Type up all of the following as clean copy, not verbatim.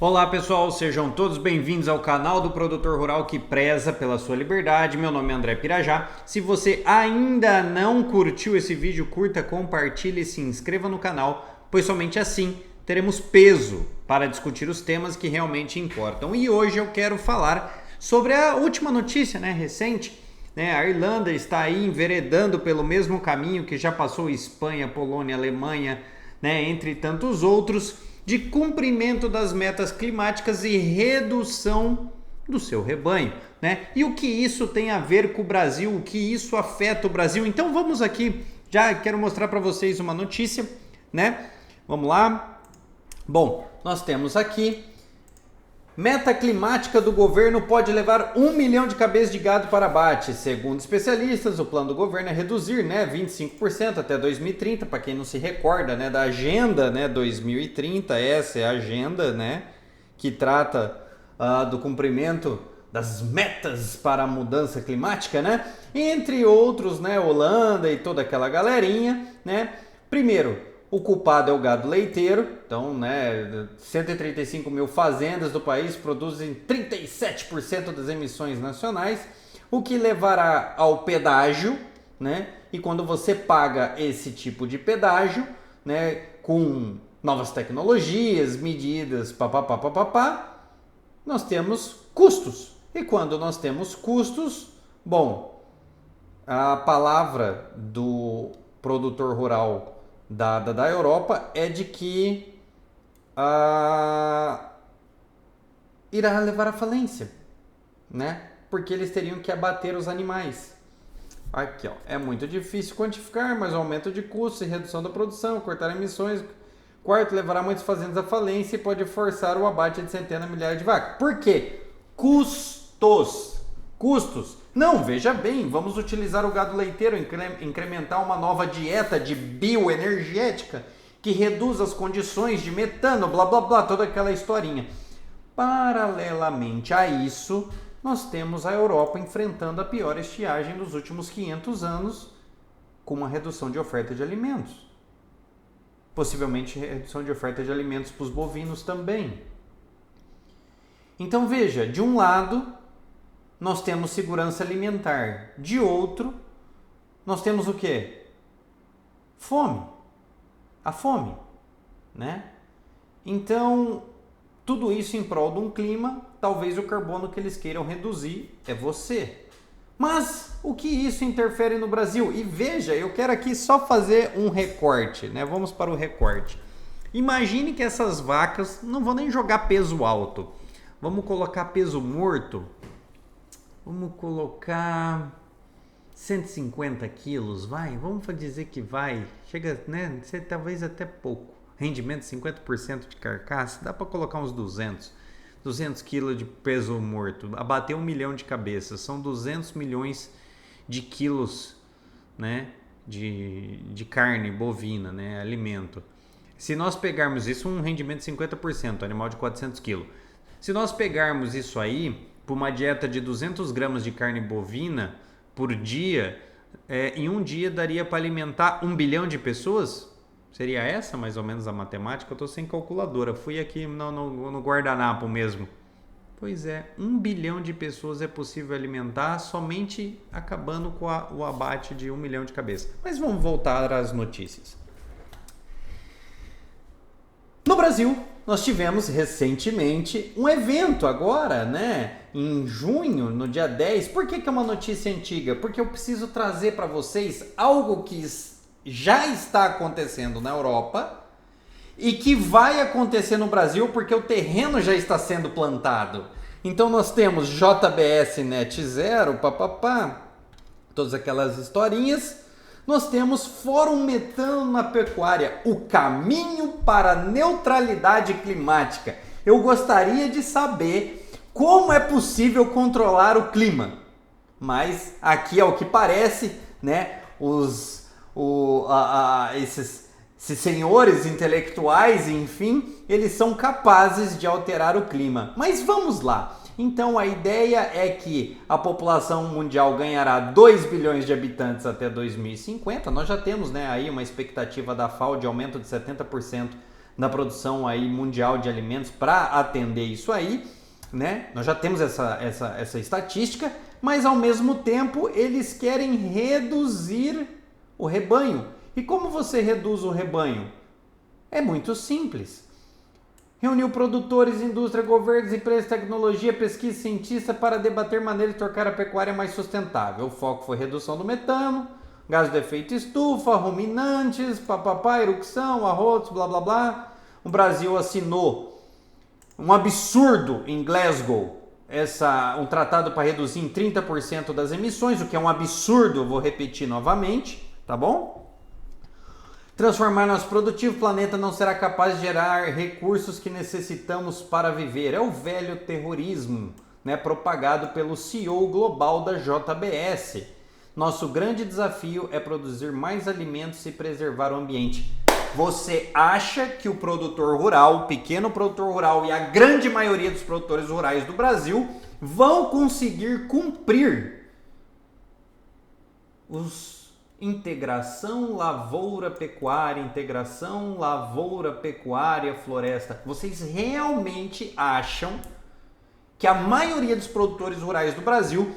Olá pessoal, sejam todos bem-vindos ao canal do produtor rural que preza pela sua liberdade. Meu nome é André Pirajá. Se você ainda não curtiu esse vídeo, curta, compartilhe e se inscreva no canal, pois somente assim teremos peso para discutir os temas que realmente importam. E hoje eu quero falar sobre a última notícia, recente. A Irlanda está aí enveredando pelo mesmo caminho que já passou Espanha, Polônia, Alemanha, entre tantos outros, de cumprimento das metas climáticas e redução do seu rebanho, E o que isso tem a ver com o Brasil, o que isso afeta o Brasil? Então vamos aqui, já quero mostrar para vocês uma notícia, Vamos lá. Bom, nós temos aqui: meta climática do governo pode levar 1 milhão de cabeças de gado para abate. Segundo especialistas, o plano do governo é reduzir 25% até 2030. Para quem não se recorda da agenda 2030, essa é a agenda que trata do cumprimento das metas para a mudança climática, Entre outros, Holanda e toda aquela galerinha, Primeiro, o culpado é o gado leiteiro. Então, 135 mil fazendas do país produzem 37% das emissões nacionais, o que levará ao pedágio, E quando você paga esse tipo de pedágio, com novas tecnologias, medidas, nós temos custos. E quando nós temos custos, a palavra do produtor rural dada da Europa é de que irá levar à falência, Porque eles teriam que abater os animais. Aqui, é muito difícil quantificar, mas o aumento de custos e redução da produção, cortar emissões. Quarto, levará muitas fazendas à falência e pode forçar o abate de centenas de milhares de vacas. Por quê? Custos. Não, veja bem, vamos utilizar o gado leiteiro, incrementar uma nova dieta de bioenergética que reduz as condições de metano, blá blá blá, toda aquela historinha. Paralelamente a isso, nós temos a Europa enfrentando a pior estiagem dos últimos 500 anos, com uma redução de oferta de alimentos. Possivelmente redução de oferta de alimentos para os bovinos também. Então veja, de um lado nós temos segurança alimentar, de outro nós temos o quê? Fome. A fome, Então, tudo isso em prol de um clima, talvez o carbono que eles queiram reduzir é você. Mas o que isso interfere no Brasil? E veja, eu quero aqui só fazer um recorte, Vamos para o recorte. Imagine que essas vacas, não vou nem jogar peso alto, vamos colocar peso morto. Vamos colocar 150 quilos, vamos dizer que chega, ser talvez até pouco. Rendimento 50% de carcaça, dá para colocar uns 200 quilos de peso morto, abater 1 milhão de cabeças, são 200 milhões de quilos, de carne bovina, alimento. Se nós pegarmos isso, um rendimento de 50%, animal de 400 quilos. Se nós pegarmos isso aí, por uma dieta de 200 gramas de carne bovina por dia, em um dia daria para alimentar 1 bilhão de pessoas? Seria essa mais ou menos a matemática? Eu estou sem calculadora, fui aqui no guardanapo mesmo. Pois é, 1 bilhão de pessoas é possível alimentar somente acabando com o abate de 1 milhão de cabeças. Mas vamos voltar às notícias. No Brasil, nós tivemos recentemente um evento agora, em junho, no dia 10. Por que é uma notícia antiga? Porque eu preciso trazer para vocês algo que já está acontecendo na Europa e que vai acontecer no Brasil porque o terreno já está sendo plantado. Então nós temos JBS Net Zero, todas aquelas historinhas. Nós temos Fórum Metano na Pecuária, o caminho para a neutralidade climática. Eu gostaria de saber como é possível controlar o clima. Mas aqui, ao que parece, esses senhores intelectuais, enfim, eles são capazes de alterar o clima. Mas vamos lá. Então a ideia é que a população mundial ganhará 2 bilhões de habitantes até 2050. Nós já temos aí uma expectativa da FAO de aumento de 70% na produção aí mundial de alimentos para atender isso aí, né? Nós já temos essa estatística, mas ao mesmo tempo eles querem reduzir o rebanho. E como você reduz o rebanho? É muito simples. Reuniu produtores, indústria, governos, empresas de tecnologia, pesquisa e cientistas para debater maneiras de tornar a pecuária mais sustentável. O foco foi redução do metano, gás do efeito estufa, ruminantes, papapá, erupção, arrotos, blá blá blá. O Brasil assinou um absurdo em Glasgow, um tratado para reduzir em 30% das emissões, o que é um absurdo, eu vou repetir novamente, tá bom? Transformar nosso produtivo, o planeta não será capaz de gerar recursos que necessitamos para viver. É o velho terrorismo, né, propagado pelo CEO global da JBS. Nosso grande desafio é produzir mais alimentos e preservar o ambiente. Você acha que o produtor rural, o pequeno produtor rural e a grande maioria dos produtores rurais do Brasil vão conseguir cumprir os integração lavoura-pecuária, integração lavoura-pecuária-floresta? Vocês realmente acham que a maioria dos produtores rurais do Brasil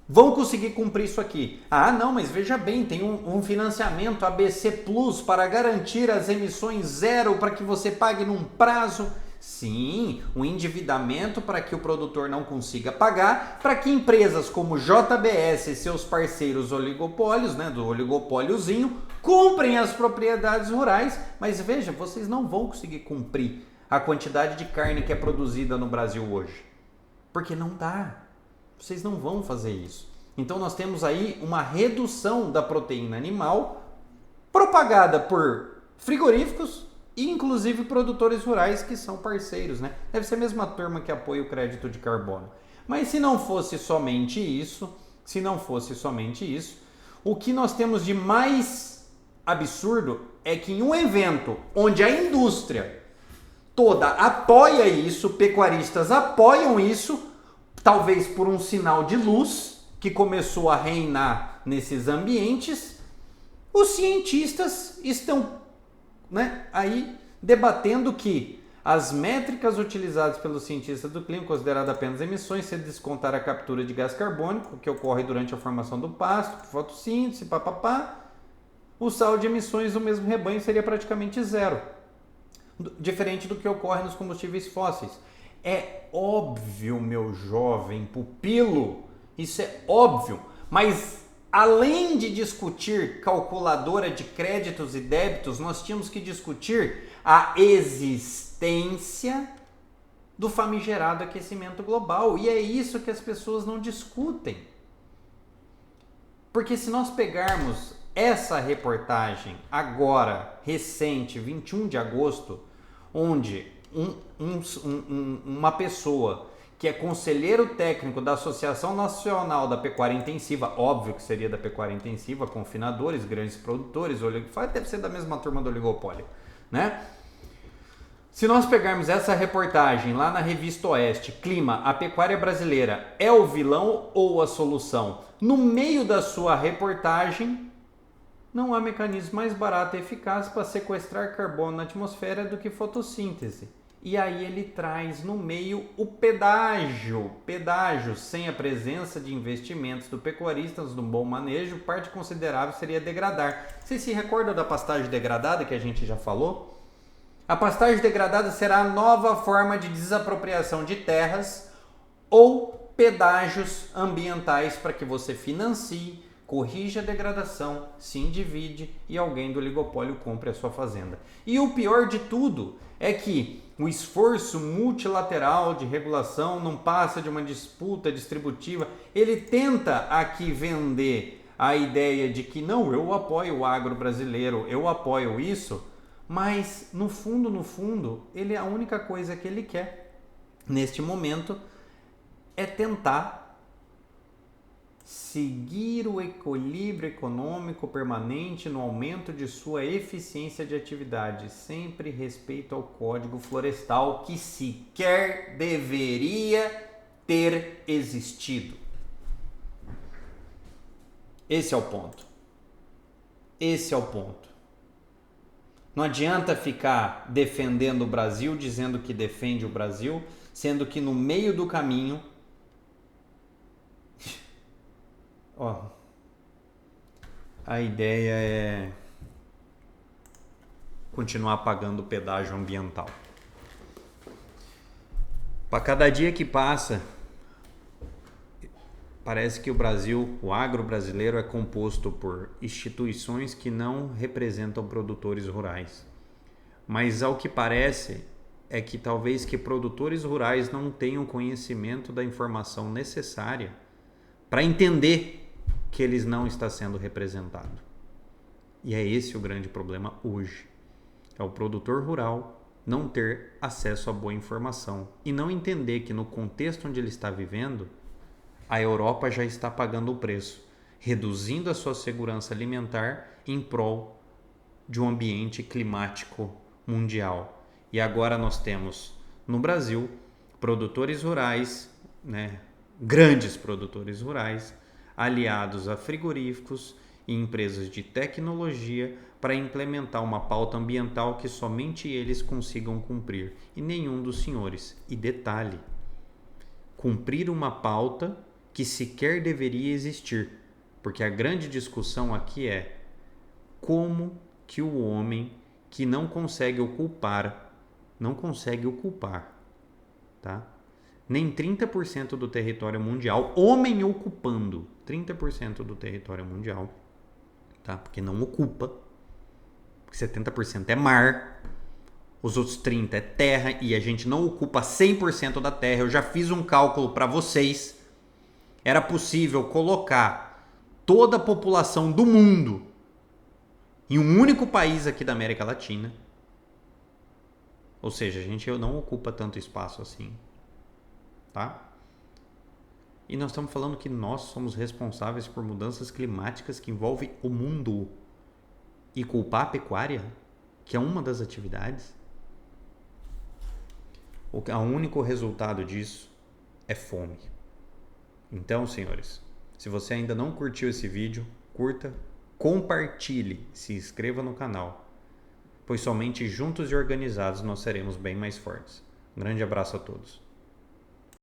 vão conseguir cumprir isso aqui? Ah, não, mas veja bem, tem um financiamento ABC Plus para garantir as emissões zero para que você pague num prazo. Sim, um endividamento para que o produtor não consiga pagar, para que empresas como JBS e seus parceiros oligopólios, né, do oligopóliozinho, comprem as propriedades rurais. Mas veja, vocês não vão conseguir cumprir a quantidade de carne que é produzida no Brasil hoje, porque não dá. Vocês não vão fazer isso. Então nós temos aí uma redução da proteína animal propagada por frigoríficos e inclusive produtores rurais que são parceiros, né? Deve ser a mesma turma que apoia o crédito de carbono. Mas se não fosse somente isso, o que nós temos de mais absurdo é que em um evento onde a indústria toda apoia isso, pecuaristas apoiam isso, talvez por um sinal de luz que começou a reinar nesses ambientes, os cientistas estão, né, aí debatendo que as métricas utilizadas pelos cientistas do clima, consideradas apenas emissões, se descontar a captura de gás carbônico que ocorre durante a formação do pasto, fotossíntese, papapá, o saldo de emissões do mesmo rebanho seria praticamente zero, diferente do que ocorre nos combustíveis fósseis. É óbvio, meu jovem pupilo, isso é óbvio, mas além de discutir calculadora de créditos e débitos, nós tínhamos que discutir a existência do famigerado aquecimento global. E é isso que as pessoas não discutem. Porque se nós pegarmos essa reportagem agora, recente, 21 de agosto, onde uma pessoa que é conselheiro técnico da Associação Nacional da Pecuária Intensiva, óbvio que seria da pecuária intensiva, confinadores, grandes produtores, deve ser da mesma turma do oligopólio, né? Se nós pegarmos essa reportagem lá na Revista Oeste, Clima, a pecuária brasileira é o vilão ou a solução? No meio da sua reportagem, não há mecanismo mais barato e eficaz para sequestrar carbono na atmosfera do que fotossíntese. E aí ele traz no meio o pedágio. Pedágio, sem a presença de investimentos do pecuarista no bom manejo, parte considerável seria degradar. Você se recorda da pastagem degradada que a gente já falou? A pastagem degradada será a nova forma de desapropriação de terras ou pedágios ambientais para que você financie, corrija a degradação, se endivide e alguém do oligopólio compre a sua fazenda. E o pior de tudo é que o esforço multilateral de regulação não passa de uma disputa distributiva. Ele tenta aqui vender a ideia de que não, eu apoio o agro brasileiro, eu apoio isso, mas no fundo, a única coisa que ele quer neste momento é tentar seguir o equilíbrio econômico permanente no aumento de sua eficiência de atividade, sempre respeito ao Código Florestal, que sequer deveria ter existido. Esse é o ponto. Não adianta ficar defendendo o Brasil, dizendo que defende o Brasil, sendo que no meio do caminho... Ó, a ideia é continuar pagando o pedágio ambiental. Para cada dia que passa, parece que o Brasil, o agro brasileiro é composto por instituições que não representam produtores rurais. Mas ao que parece é que talvez que produtores rurais não tenham conhecimento da informação necessária para entender que eles não estão sendo representados. E é esse o grande problema hoje. É o produtor rural não ter acesso a boa informação e não entender que no contexto onde ele está vivendo, a Europa já está pagando o preço, reduzindo a sua segurança alimentar em prol de um ambiente climático mundial. E agora nós temos no Brasil produtores rurais, grandes produtores rurais, aliados a frigoríficos e empresas de tecnologia para implementar uma pauta ambiental que somente eles consigam cumprir e nenhum dos senhores. E detalhe, cumprir uma pauta que sequer deveria existir, porque a grande discussão aqui é como que o homem que não consegue ocupar, tá? Nem 30% do território mundial, homem ocupando 30% do território mundial, tá? Porque não ocupa, porque 70% é mar, os outros 30% é terra e a gente não ocupa 100% da terra. Eu já fiz um cálculo para vocês, era possível colocar toda a população do mundo em um único país aqui da América Latina. Ou seja, a gente não ocupa tanto espaço assim, tá? E nós estamos falando que nós somos responsáveis por mudanças climáticas que envolvem o mundo. E culpar a pecuária, que é uma das atividades, o único resultado disso é fome. Então, senhores, se você ainda não curtiu esse vídeo, curta, compartilhe, se inscreva no canal, pois somente juntos e organizados nós seremos bem mais fortes. Um grande abraço a todos.